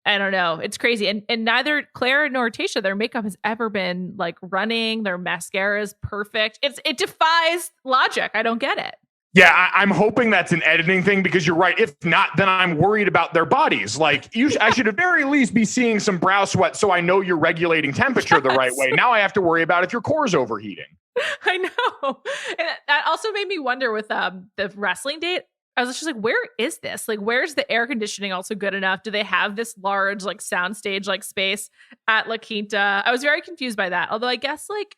I don't know. It's crazy. And neither Claire nor Tayshia, their makeup has ever been like running. Their mascara is perfect. It defies logic. I don't get it. Yeah, I'm hoping that's an editing thing because you're right. If not, then I'm worried about their bodies. Like I should at very least be seeing some brow sweat so I know you're regulating temperature the right way. Now I have to worry about if your core's overheating. I know. And that also made me wonder with the wrestling date. I was just like, where is this? Like, where's the air conditioning also good enough? Do they have this large like soundstage like space at La Quinta? I was very confused by that. Although I guess like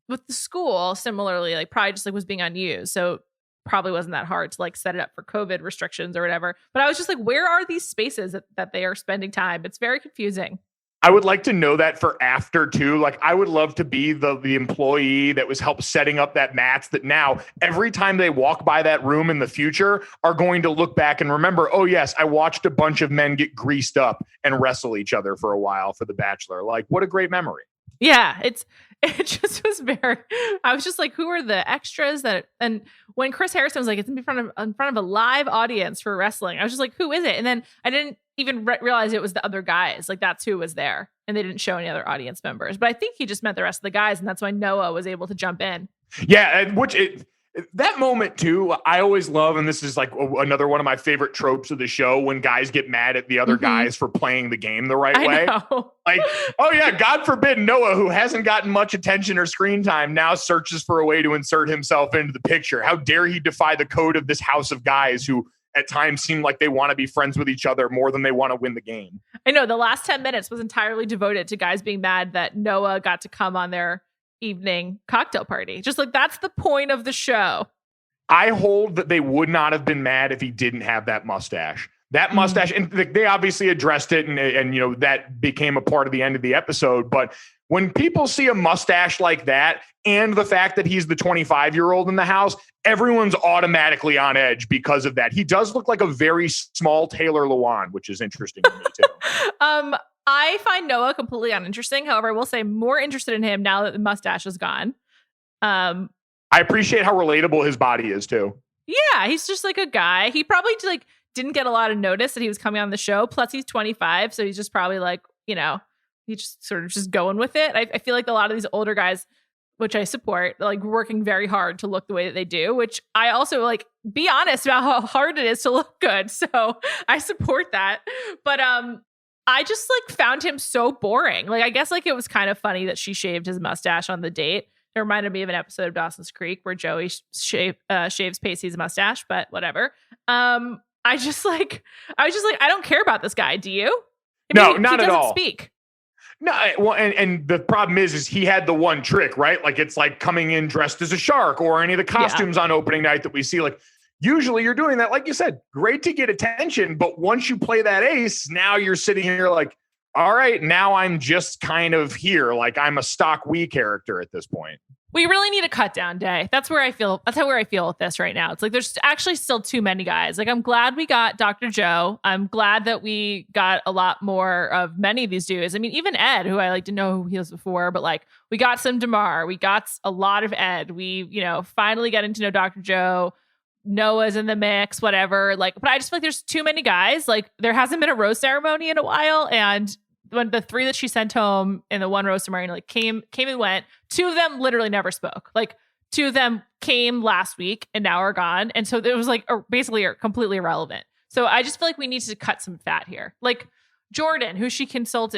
with the school, similarly, like probably just like was being unused. So probably wasn't that hard to like set it up for COVID restrictions or whatever. But I was just like, where are these spaces that they are spending time? It's very confusing. I would like to know that for after too. Like I would love to be the employee that was helped setting up that mats that now every time they walk by that room in the future are going to look back and remember, oh yes, I watched a bunch of men get greased up and wrestle each other for a while for The Bachelor. Like what a great memory. Yeah, it just was very, I was just like, who are the extras and when Chris Harrison was like, it's in front of a live audience for wrestling, I was just like, who is it? And then I didn't even realize it was the other guys. Like that's who was there. And they didn't show any other audience members, but I think he just meant the rest of the guys. And that's why Noah was able to jump in. Yeah. That moment too, I always love, and this is like another one of my favorite tropes of the show, when guys get mad at the other guys for playing the game the right way. Like, oh yeah, God forbid Noah, who hasn't gotten much attention or screen time, now searches for a way to insert himself into the picture. How dare he defy the code of this house of guys who at times seem like they want to be friends with each other more than they want to win the game. I know the last 10 minutes was entirely devoted to guys being mad that Noah got to come on their evening cocktail party. Just like that's the point of the show. I hold that they would not have been mad if he didn't have that mustache. That mustache, and they obviously addressed it, and you know that became a part of the end of the episode. But when people see a mustache like that, and the fact that he's the 25-year-old in the house, everyone's automatically on edge because of that. He does look like a very small Taylor Lewan, which is interesting to me too. I find Noah completely uninteresting. However, I will say more interested in him now that the mustache is gone. I appreciate how relatable his body is too. Yeah, he's just like a guy. He probably like didn't get a lot of notice that he was coming on the show. Plus, he's 25, so he's just probably like, you know, he's just sort of just going with it. I feel like a lot of these older guys which I support, like working very hard to look the way that they do, which I also like be honest about how hard it is to look good. So I support that. But I just like found him so boring. Like, I guess like it was kind of funny that she shaved his mustache on the date. It reminded me of an episode of Dawson's Creek where Joey shaves Pacey's mustache, but whatever. I was just like, I don't care about this guy. Do you? No, not he at all. Speak. No, well, and the problem is he had the one trick, right? Like it's like coming in dressed as a shark or any of the costumes on opening night that we see. Like usually you're doing that, like you said, great to get attention. But once you play that ace, now you're sitting here like, all right, now I'm just kind of here. Like I'm a stock Wii character at this point. We really need a cut down day. That's how I feel with this right now. It's like there's actually still too many guys. Like I'm glad we got Dr. Joe. I'm glad that we got a lot more of many of these dudes. I mean, even Ed, who I like to know who he was before, but like we got some DeMar. We got a lot of Ed. We, finally getting to know Dr. Joe. Noah's in the mix, whatever. Like, but I just feel like there's too many guys. Like there hasn't been a rose ceremony in a while. And when the 3 that she sent home in the one rose ceremony like came and went, 2 of them literally never spoke. Like 2 of them came last week and now are gone. And so it was like basically completely irrelevant. So I just feel like we need to cut some fat here. Like Jordan, who she consoled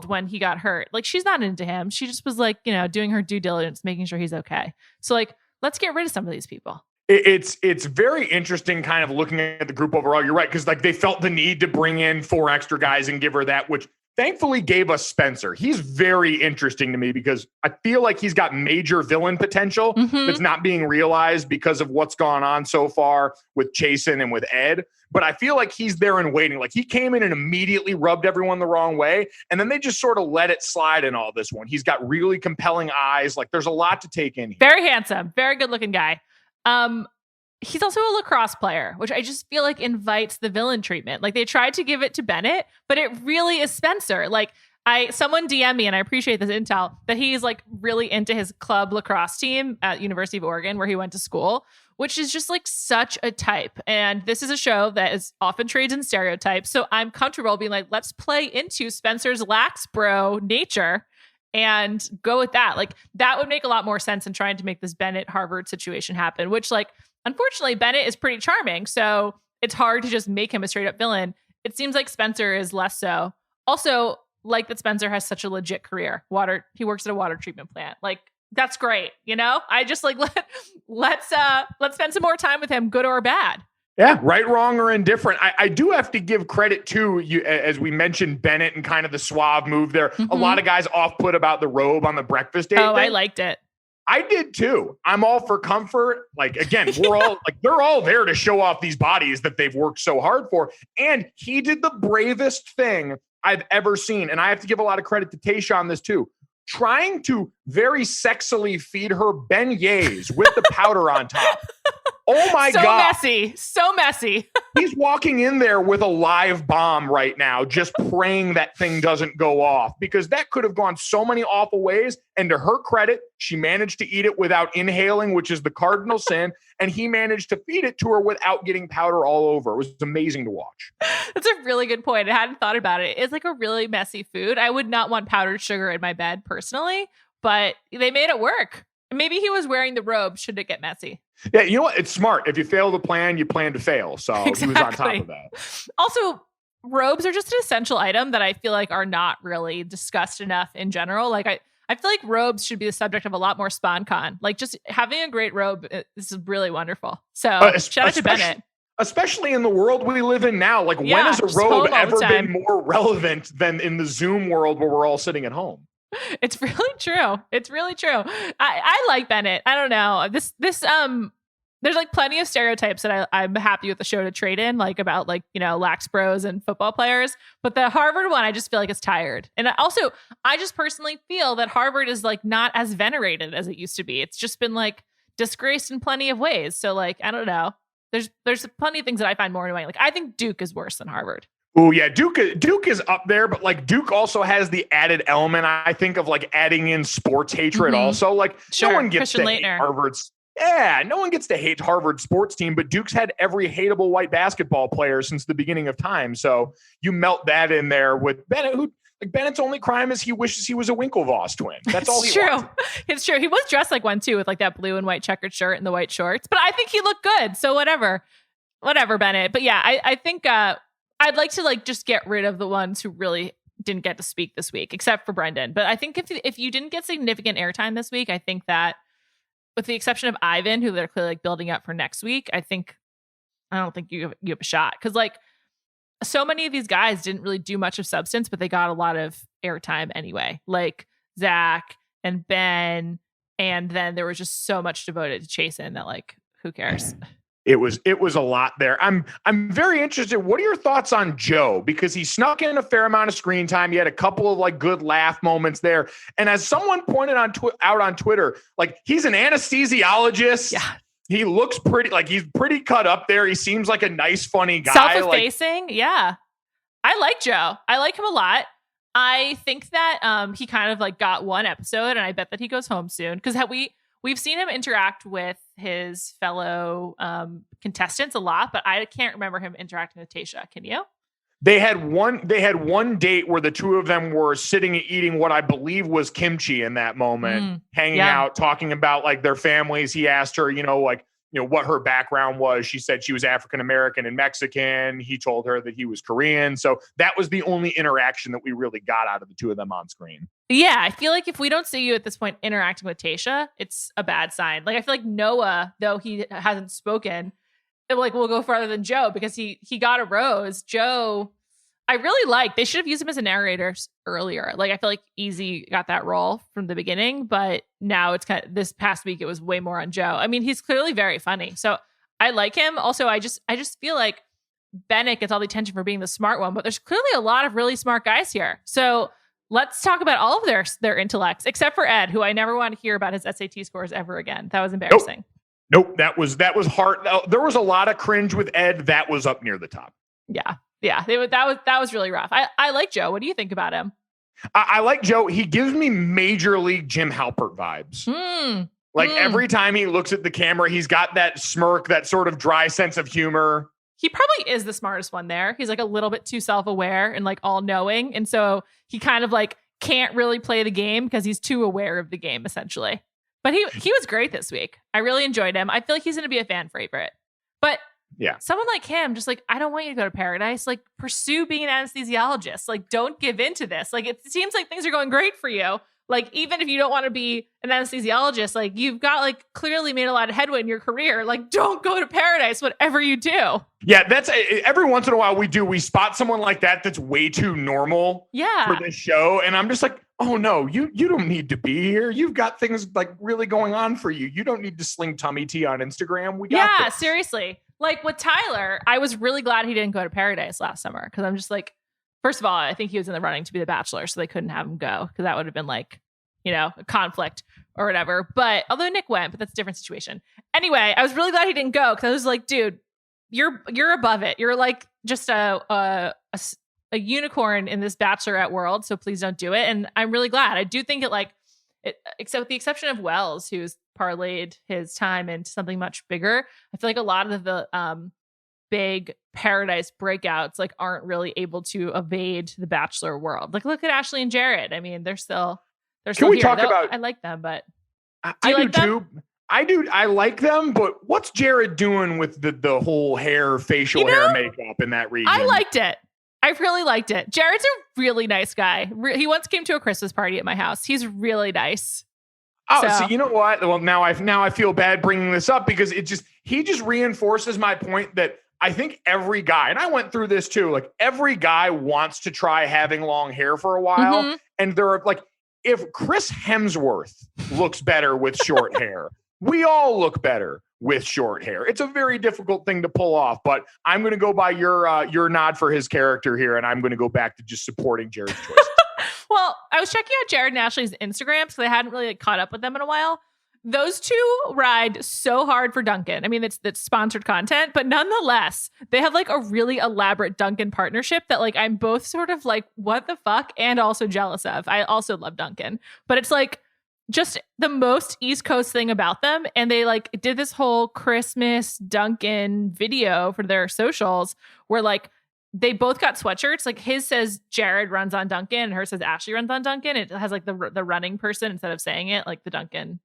when he got hurt. Like she's not into him. She just was like, doing her due diligence, making sure he's okay. So like, let's get rid of some of these people. It's very interesting kind of looking at the group overall. You're right. Cause like they felt the need to bring in 4 extra guys and give her that, which thankfully gave us Spencer. He's very interesting to me because I feel like he's got major villain potential that's not being realized because of what's gone on so far with Chasen and with Ed. But I feel like he's there and waiting. Like he came in and immediately rubbed everyone the wrong way. And then they just sort of let it slide in all this one. He's got really compelling eyes. Like there's a lot to take in here. Very handsome, very good looking guy. He's also a lacrosse player, which I just feel like invites the villain treatment. Like they tried to give it to Bennett, but it really is Spencer. Like someone DM me, and I appreciate this intel, that he's like really into his club lacrosse team at University of Oregon, where he went to school, which is just like such a type. And this is a show that is often trades in stereotypes. So I'm comfortable being like, let's play into Spencer's lax bro nature and go with that. Like that would make a lot more sense than trying to make this Bennett Harvard situation happen, which like, unfortunately, Bennett is pretty charming. So it's hard to just make him a straight up villain. It seems like Spencer is less so. Also, like that Spencer has such a legit career. He works at a water treatment plant. Like that's great. I just like, let's spend some more time with him, good or bad. Yeah, right, wrong, or indifferent. I do have to give credit to you, as we mentioned Bennett and kind of the suave move there. A lot of guys off put about the robe on the breakfast date. Oh, I liked it. I did too. I'm all for comfort. Like, again, we're all like, they're all there to show off these bodies that they've worked so hard for. And he did the bravest thing I've ever seen. And I have to give a lot of credit to Tayshia on this too. Trying to very sexily feed her beignets with the powder on top. Oh my God. So messy. He's walking in there with a live bomb right now, just praying that thing doesn't go off, because that could have gone so many awful ways. And to her credit, she managed to eat it without inhaling, which is the cardinal sin. And he managed to feed it to her without getting powder all over. It was amazing to watch. That's a really good point. I hadn't thought about it. It's like a really messy food. I would not want powdered sugar in my bed personally, but they made it work. Maybe he was wearing the robe. Should it get messy? Yeah, you know what? It's smart. If you fail to plan, you plan to fail. So He was on top of that. Also, robes are just an essential item that I feel like are not really discussed enough in general. Like I feel like robes should be the subject of a lot more SponCon. Like just having a great robe, this is really wonderful. So shout out to Bennett. Especially in the world we live in now. Like when has a robe ever been more relevant than in the Zoom world where we're all sitting at home? It's really true. It's really true. I like Bennett. I don't know. There's like plenty of stereotypes that I'm happy with the show to trade in, like about like, lax bros and football players. But the Harvard one, I just feel like it's tired. And I just personally feel that Harvard is like not as venerated as it used to be. It's just been like disgraced in plenty of ways. So like, I don't know. There's plenty of things that I find more annoying. Like I think Duke is worse than Harvard. Oh yeah, Duke is up there, but like Duke also has the added element, I think, of like adding in sports hatred also. Like sure. No one gets to hate Harvard's. Yeah, no one gets to hate Harvard's sports team, but Duke's had every hateable white basketball player since the beginning of time. So you melt that in there with Bennett, who Like Bennett's only crime is he wishes he was a Winklevoss twin. That's all he wants. It's true. He was dressed like one too, with like that blue and white checkered shirt and the white shorts. But I think he looked good. So whatever, Bennett. But yeah, I think I'd like to like just get rid of the ones who really didn't get to speak this week, except for Brendan. But I think if you didn't get significant airtime this week, I think that with the exception of Ivan, who they're clearly like building up for next week, I don't think you have a shot. Because like so many of these guys didn't really do much of substance, but they got a lot of airtime anyway. Like Zach and Ben, and then there was just so much devoted to Chasen that like, who cares? It was a lot there. I'm very interested. What are your thoughts on Joe? Because he snuck in a fair amount of screen time. He had a couple of like good laugh moments there. And as someone pointed out on Twitter, like he's an anesthesiologist. Yeah. He looks pretty, like he's pretty cut up there. He seems like a nice, funny guy. Self-effacing. Yeah. I like Joe. I like him a lot. I think that he kind of like got one episode, and I bet that he goes home soon. Because we've seen him interact with his fellow contestants a lot, but I can't remember him interacting with Tayshia. Can you? They had one date where the two of them were sitting and eating what I believe was kimchi in that moment, hanging out, talking about like their families. He asked her, what her background was. She said she was African-American and Mexican. He told her that he was Korean. So that was the only interaction that we really got out of the two of them on screen. Yeah, I feel like if we don't see you at this point interacting with Tayshia, it's a bad sign. Like I feel like Noah, though he hasn't spoken, will go farther than Joe because he got a rose. Joe, I really like. They should have used him as a narrator earlier. Like I feel like Easy got that role from the beginning, but now it's kind of this past week it was way more on Joe. I mean, he's clearly very funny, so I like him. Also, I just feel like Bennett gets all the attention for being the smart one, but there's clearly a lot of really smart guys here. So let's talk about all of their intellects, except for Ed, who I never want to hear about his SAT scores ever again. That was embarrassing. Nope. That was hard. There was a lot of cringe with Ed. That was up near the top. Yeah. That was really rough. I like Joe. What do you think about him? I like Joe. He gives me Major League Jim Halpert vibes. Every time he looks at the camera, he's got that smirk, that sort of dry sense of humor. He probably is the smartest one there. He's like a little bit too self-aware and like all knowing. And so he kind of like can't really play the game because he's too aware of the game essentially. But he was great this week. I really enjoyed him. I feel like he's going to be a fan favorite. But yeah, someone like him, just like, I don't want you to go to paradise. Like pursue being an anesthesiologist. Like don't give into this. Like it seems like things are going great for you. Like even if you don't want to be an anesthesiologist, like you've got like clearly made a lot of headway in your career. Like don't go to paradise, whatever you do. Yeah, that's every once in a while we spot someone like that that's way too normal for this show. And I'm just like, oh no, you don't need to be here. You've got things like really going on for you. You don't need to sling tummy tea on Instagram. We got this. Seriously. Like with Tyler, I was really glad he didn't go to paradise last summer because I'm just like, first of all, I think he was in the running to be the Bachelor, so they couldn't have him go because that would have been like, a conflict or whatever. But although Nick went, but that's a different situation. Anyway, I was really glad he didn't go because I was like, dude, you're above it. You're like just a unicorn in this Bachelorette world, so please don't do it. And I'm really glad. I do think except with the exception of Wells, who's parlayed his time into something much bigger. I feel like a lot of the big paradise breakouts like aren't really able to evade the Bachelor world. Like look at Ashley and Jared. I mean, they're still Can we here. talk about? I like them, but I do too. I do. I like them, but what's Jared doing with the whole facial hair makeup in that region? I liked it. I really liked it. Jared's a really nice guy. He once came to a Christmas party at my house. He's really nice. Oh, so you know what? Well, now I feel bad bringing this up because he just reinforces my point that I think every guy, and I went through this too, like every guy wants to try having long hair for a while. And there are like, if Chris Hemsworth looks better with short hair, we all look better with short hair. It's a very difficult thing to pull off, but I'm going to go by your nod for his character here, and I'm going to go back to just supporting Jared's choice. Well, I was checking out Jared and Ashley's Instagrams because I hadn't really caught up with them in a while. Those two ride so hard for Duncan. I mean, it's sponsored content, but nonetheless, they have like a really elaborate Duncan partnership that like I'm both sort of like, what the fuck? And also jealous of. I also love Duncan, but it's like just the most East Coast thing about them. And they like did this whole Christmas Duncan video for their socials where like they both got sweatshirts. Like his says Jared runs on Duncan and hers says Ashley runs on Duncan. It has like the running person instead of saying it, like the Duncan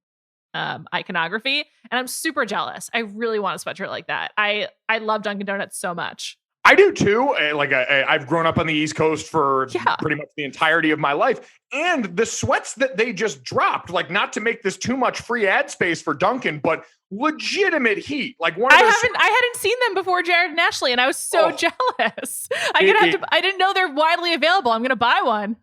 iconography. And I'm super jealous. I really want a sweatshirt like that. I love Dunkin' Donuts so much. I do too. Like I've grown up on the East Coast for pretty much the entirety of my life. And the sweats that they just dropped, like not to make this too much free ad space for Duncan, but legitimate heat. Like I hadn't seen them before Jared and Ashley, and I was so jealous. I didn't know they're widely available. I'm gonna buy one.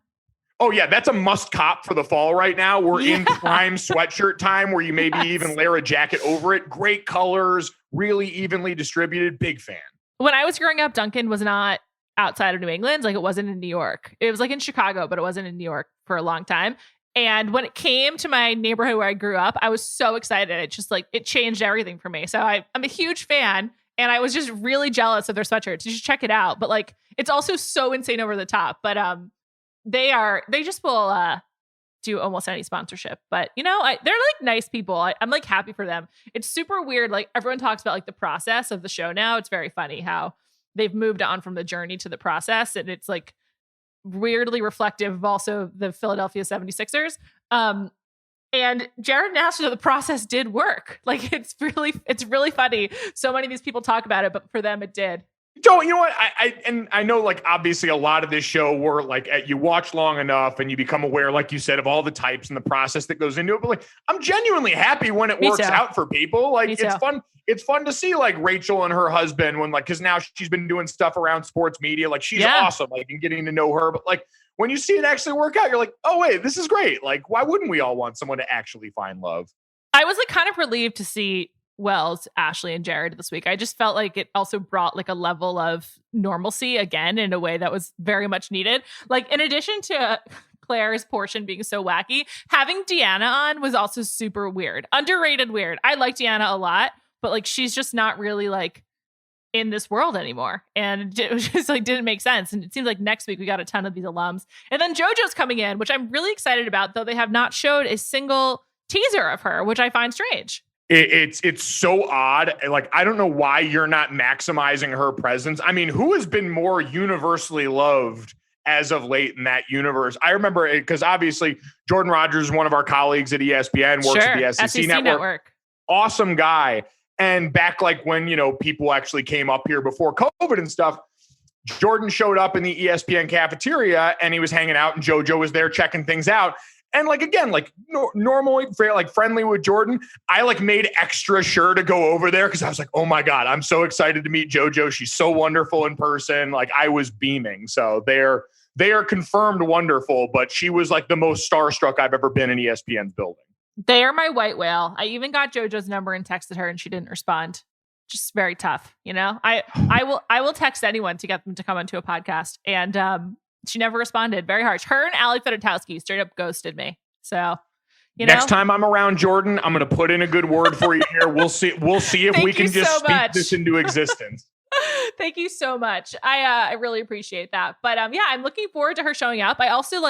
Oh yeah, that's a must cop for the fall right now. We're in prime sweatshirt time where you maybe even layer a jacket over it. Great colors, really evenly distributed. Big fan. When I was growing up, Dunkin' was not outside of New England. Like it wasn't in New York. It was like in Chicago, but it wasn't in New York for a long time. And when it came to my neighborhood where I grew up, I was so excited. It just like, it changed everything for me. So I'm a huge fan, and I was just really jealous of their sweatshirts. You should check it out. But like, it's also so insane over the top. But they just will do almost any sponsorship. But you know, they're like nice people. I'm like happy for them. It's super weird. Like everyone talks about like the process of the show now. It's very funny how they've moved on from the journey to the process. And it's like weirdly reflective of also the Philadelphia 76ers. And Jared and Ashley, the process did work. Like it's really funny. So many of these people talk about it, but for them it did. So, you know what? I know, like, obviously a lot of this show were like, you watch long enough and you become aware, like you said, of all the types and the process that goes into it. But like, I'm genuinely happy when it works out for people. Like, it's fun. It's fun to see like Rachel and her husband when like, cause now she's been doing stuff around sports media. Like she's awesome. Like, and getting to know her, but like when you see it actually work out, you're like, oh wait, this is great. Like, why wouldn't we all want someone to actually find love? I was like kind of relieved to see Wells, Ashley, and Jared this week. I just felt like it also brought like a level of normalcy again in a way that was very much needed. Like in addition to Claire's portion being so wacky, having Deanna on was also super weird. Underrated weird. I like Deanna a lot, but like she's just not really like in this world anymore. And it was just like didn't make sense. And it seems like next week we got a ton of these alums. And then JoJo's coming in, which I'm really excited about, though they have not showed a single teaser of her, which I find strange. It's so odd. Like, I don't know why you're not maximizing her presence. I mean, who has been more universally loved as of late in that universe? I remember it because obviously Jordan Rogers is one of our colleagues at ESPN, works at the SEC Network. Awesome guy. And back like when, you know, people actually came up here before COVID and stuff, Jordan showed up in the ESPN cafeteria and he was hanging out and JoJo was there checking things out. And like, again, like normally like friendly with Jordan, I like made extra sure to go over there because I was like, oh my God, I'm so excited to meet JoJo. She's so wonderful in person. Like I was beaming. So they are confirmed wonderful, but she was like the most starstruck I've ever been in ESPN's building. They are my white whale. I even got JoJo's number and texted her and she didn't respond. Just very tough. You know, I will text anyone to get them to come onto a podcast. And, she never responded. Very harsh. Her and Ali Fedotowsky straight up ghosted me. So, next time I'm around Jordan, I'm going to put in a good word for you here. We'll see if we can just speak this into existence. Thank you so much. I really appreciate that. But yeah, I'm looking forward to her showing up. I also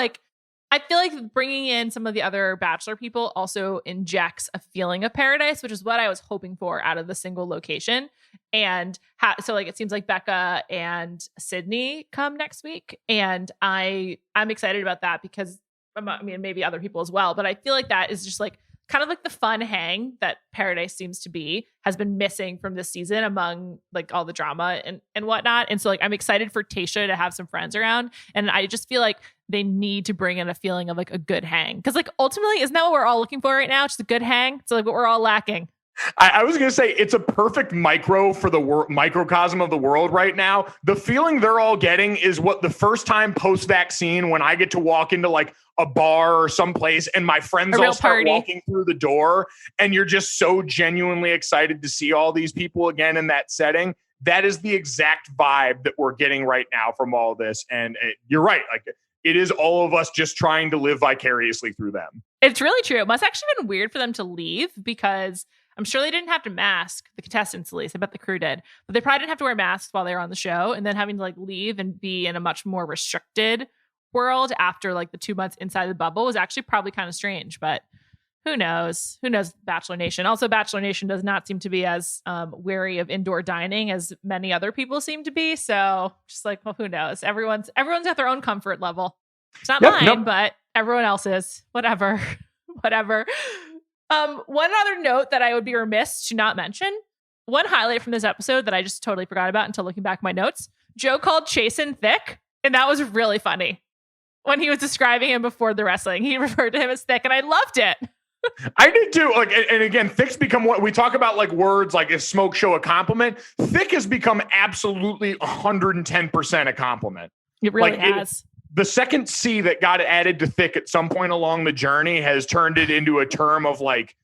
I feel like bringing in some of the other Bachelor people also injects a feeling of paradise, which is what I was hoping for out of the single location. And so like, it seems like Becca and Sydney come next week. And I'm excited about that because I mean, maybe other people as well, but I feel like that is just like kind of like the fun hang that Paradise seems to be has been missing from this season among like all the drama and whatnot. And so like, I'm excited for Tayshia to have some friends around. And I just feel like they need to bring in a feeling of like a good hang. Cause like ultimately isn't that what we're all looking for right now? Just a good hang. So like what we're all lacking. I was going to say it's a perfect micro for the microcosm of the world right now. The feeling they're all getting is what the first time post-vaccine when I get to walk into like a bar or someplace and my friends all start walking through the door and you're just so genuinely excited to see all these people again in that setting. That is the exact vibe that we're getting right now from all this. And you're right. Like it is all of us just trying to live vicariously through them. It's really true. It must have actually been weird for them to leave because I'm sure they didn't have to mask the contestants, at least. I bet the crew did. But they probably didn't have to wear masks while they were on the show. And then having to like leave and be in a much more restricted world after like the 2 months inside the bubble was actually probably kind of strange. But Who knows? Who knows, Bachelor Nation? Also, Bachelor Nation does not seem to be as wary of indoor dining as many other people seem to be. So just like, well, who knows? Everyone's got their own comfort level. It's not mine, but everyone else is. Whatever. Whatever. One other note that I would be remiss to not mention, one highlight from this episode that I just totally forgot about until looking back at my notes, Joe called Chasen thick, and that was really funny. When he was describing him before the wrestling, he referred to him as thick, and I loved it. I did too. Like, and again, thick's become what we talk about, like words like if smoke show a compliment. Thick has become absolutely 110% a compliment. It really has. The second C that got added to thick at some point along the journey has turned it into a term of like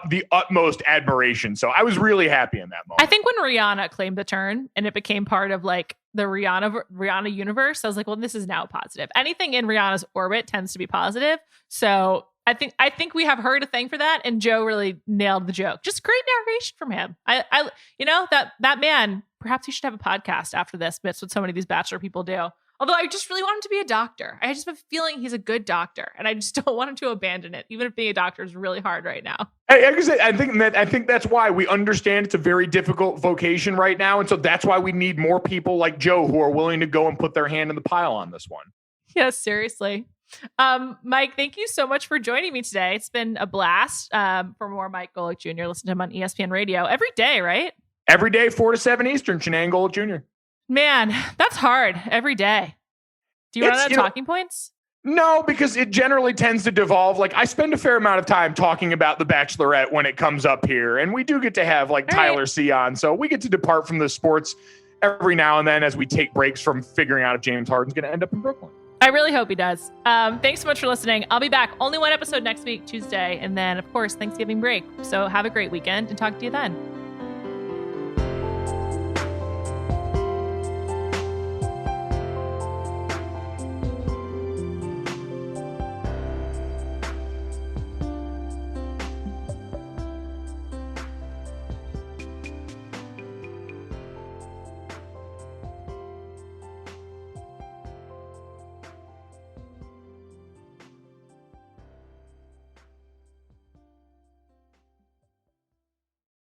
the utmost admiration. So I was really happy in that moment. I think when Rihanna claimed the term and it became part of like the Rihanna universe, I was like, well, this is now positive. Anything in Rihanna's orbit tends to be positive. So I think we have heard a thing for that, and Joe really nailed the joke. Just great narration from him. I that man. Perhaps he should have a podcast after this. That's what so many of these Bachelor people do. Although I just really want him to be a doctor. I just have a feeling he's a good doctor, and I just don't want him to abandon it, even if being a doctor is really hard right now. I think that's why we understand it's a very difficult vocation right now, and so that's why we need more people like Joe who are willing to go and put their hand in the pile on this one. Yes, seriously. Mike, thank you so much for joining me today. It's been a blast. For more Mike Golic Jr., listen to him on ESPN Radio every day, right? Every day, 4 to 7 Eastern, Shanann Golic Jr. Man, that's hard every day. Do you run out of talking points? No, because it generally tends to devolve. Like I spend a fair amount of time talking about the Bachelorette when it comes up here, and we do get to have like Tyler C on. So we get to depart from the sports every now and then as we take breaks from figuring out if James Harden's going to end up in Brooklyn. I really hope he does. Thanks so much for listening. I'll be back. Only one episode next week, Tuesday. And then, of course, Thanksgiving break. So have a great weekend and talk to you then.